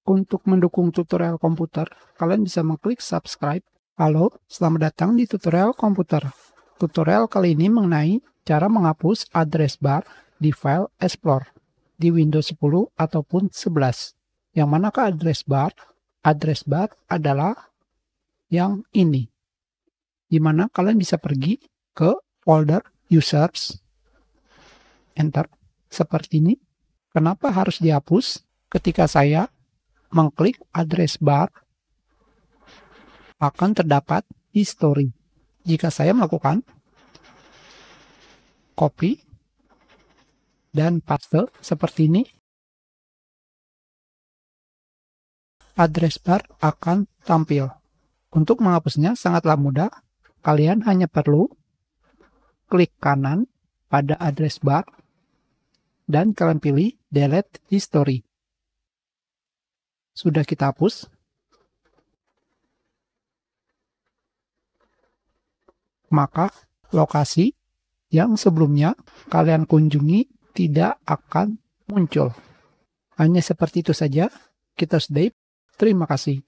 Untuk mendukung tutorial komputer, kalian bisa mengklik subscribe. Halo, selamat datang di tutorial komputer. Tutorial kali ini mengenai cara menghapus address bar di file Explorer di Windows 10 ataupun 11. Yang manakah address bar? Address bar adalah yang ini, di mana kalian bisa pergi ke folder users, enter, seperti ini. Kenapa harus dihapus? Ketika saya mengklik address bar, akan terdapat history. Jika saya melakukan copy dan paste seperti ini, address bar akan tampil. Untuk menghapusnya sangatlah mudah. Kalian hanya perlu klik kanan pada address bar dan kalian pilih delete history. Sudah kita hapus. Maka lokasi yang sebelumnya kalian kunjungi tidak akan muncul. Hanya seperti itu saja. Kita sudah. Terima kasih.